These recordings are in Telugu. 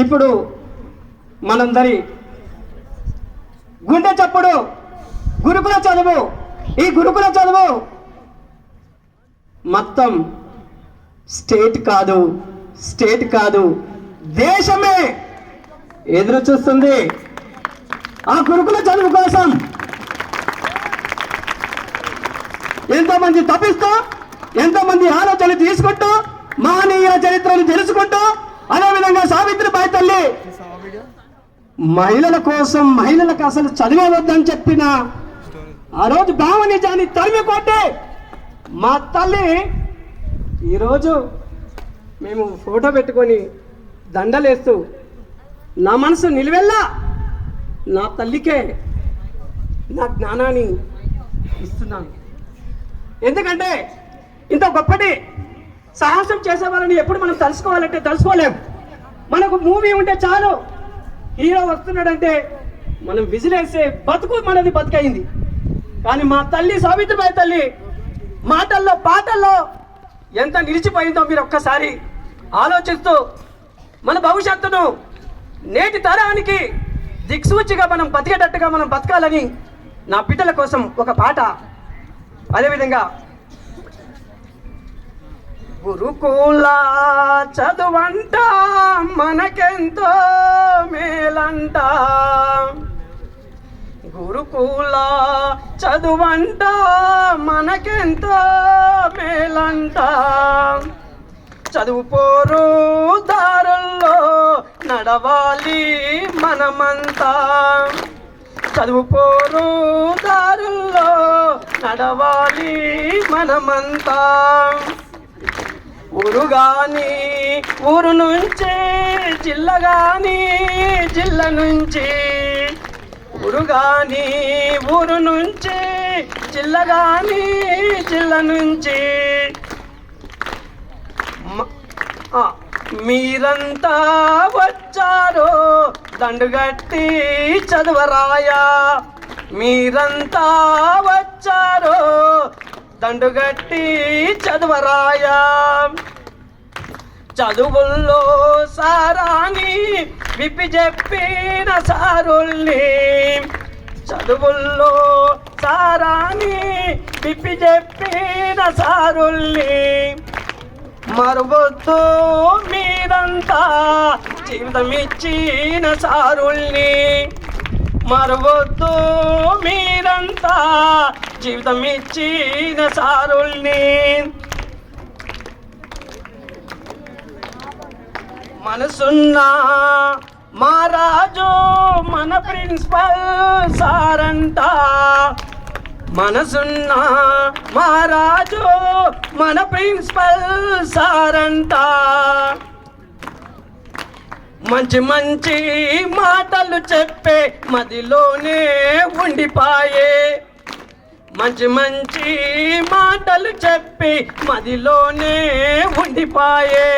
ఇప్పుడు మనందరి గుండె చప్పుడు గురుకుల చదువు. ఈ గురుకుల చదువు మొత్తం స్టేట్ కాదు దేశమే ఎదురు చూస్తుంది ఆ గురుకుల చదువు కోసం. ఎంతోమంది తప్పిస్తూ, ఎంతోమంది ఆలోచనలు తీసుకుంటూ, మహనీయుల చరిత్రను తెలుసుకుంటూ, అదేవిధంగా సావిత్రిబాయి తల్లి మహిళల కోసం, మహిళలకు అసలు చదివే వద్దని చెప్పిన ఆ రోజు భావనిజాన్ని తరిమి కొట్టి మా తల్లి ఈరోజు మేము ఫోటో పెట్టుకొని దండలేస్తూ నా మనసు నిలువెల్లా నా తల్లికే నా జ్ఞానాన్ని ఇస్తున్నాను. ఎందుకంటే ఇంత గొప్పటి సాహసం చేసే వాళ్ళని ఎప్పుడు మనం తలుసుకోవాలంటే తలుసుకోలేము. మనకు మూవీ ఉంటే చాలు, హీరో వస్తున్నాడంటే మనం విజిలేసే బతుకు మనది బతుకైంది. కానీ మా తల్లి సావిత్రిబాయి తల్లి మాటల్లో పాటల్లో ఎంత నిలిచిపోయిందో మీరు ఒక్కసారి ఆలోచిస్తూ మన భవిష్యత్తును నేటి తరానికి దిక్సూచిగా మనం బతికేటట్టుగా మనం బతకాలని నా బిడ్డల కోసం ఒక పాట. అదేవిధంగా గురుకుల చదువంట మనకెంతో మేలంట, గురుకుల చదువంట మనకెంతో మేలంట, చదువు పోరు దారుల్లో నడవాలి మనమంతా, చదువు పోరు దారుల్లో నడవాలి మనమంతా. ఊరుగాని ఊరు నుంచి జిల్లగాని జిల్ల నుంచి, ఊరుగాని ఊరు నుంచి జిల్లగాని జిల్ల నుంచి మీరంతా వచ్చారో దండుగట్టి చదువరాయా, మీరంతా వచ్చారో దండుగట్టి చదువరాయా. చదువుల్లో సారాని విప్పి చెప్పిన సారుల్ని, చదువుల్లో సారాని విప్పి చెప్పిన సారుల్ని మరవద్దు మీరంతా జీవితం ఇచ్చిన సారుల్ని, మరవద్దు మీరంతా జీవితం ఇచ్చిన సారుల్ని. మనసున్న మహారాజు మన ప్రిన్సిపల్ సారంట, మనసున్న మహారాజు మన ప్రిన్సిపల్ సారంట. మంచి మంచి మాటలు చెప్పే మదిలోనే ఉండిపాయే, మంచి మంచి మాటలు చెప్పి మదిలోనే ఉండిపాయే.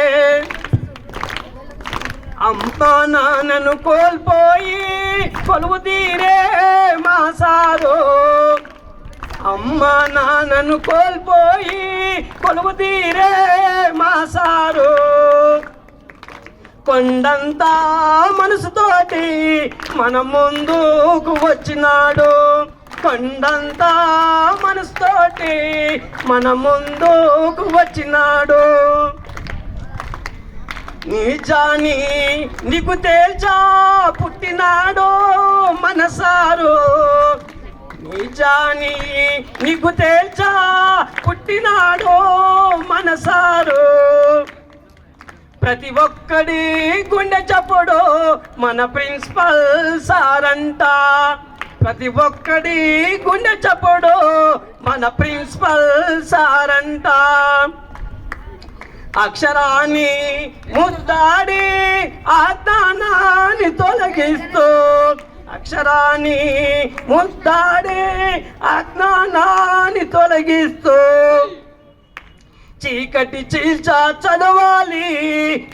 అమ్మా నాన్నను కోల్పోయి కొలువు తీరే మా సారు, అమ్మా నాన్నను కోల్పోయి కొలువు తీరే మా సారు. కొండంతా మనసుతోటి మన ముందుకు వచ్చినాడు, కొండంతా మనసుతోటి మన ముందుకు వచ్చినాడు. నిజాన్ని నీకు తేల్చా పుట్టినాడు మనసారు, నిజాన్ని నీకు తేల్చా పుట్టినాడు మనసారు. ప్రతి ఒక్కడి గుండె చప్పుడు మన ప్రిన్సిపల్ సారంట, ప్రతి ఒక్కడి గుండె చప్పుడు మన ప్రిన్సిపల్ సారంట. అక్షరాన్ని ముద్దాడి ఆజ్ఞానాన్ని తొలగిస్తూ, అక్షరాన్ని ముద్దాడి అజ్ఞానాన్ని తొలగిస్తూ, చీకటి చీల్చా చదవాలి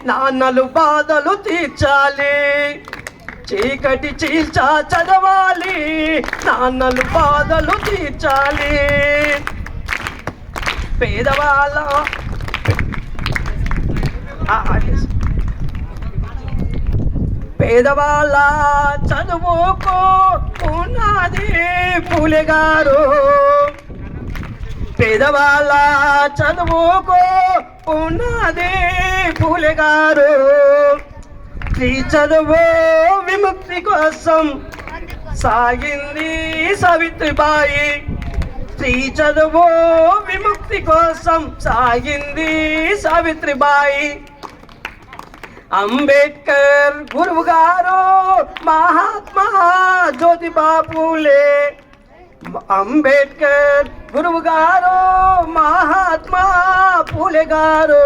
నాన్నలు బాధలు తీర్చాలి, చీకటి చీల్చా చదవాలి నాన్నలు బాధలు తీర్చాలి. పేదవాళ్ళ పేదవాళ్ళ చదువుకు పునాది పూలే గారు. పేదవాళ్ళ చదువుకు పునాది పూలే గారు. స్త్రీ చదువు విముక్తి కోసం సాగింది సావిత్రిబాయి. స్త్రీ చదువు విముక్తి కోసం సాగింది సావిత్రిబాయి. అంబేద్కర్ గురువు గారు మహాత్మా జ్యోతిబా పూలే. అంబేద్కర్ గురువు గారు మహాత్మా పూలే గారు.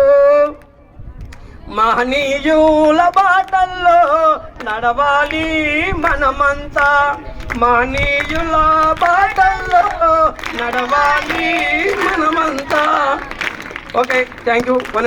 మహనీయుల బాటల్లో నడవాలి మనమంతా. మహనీయుల బాటల్లో నడవాలి మనమంతా. Okay, thank you. 1.5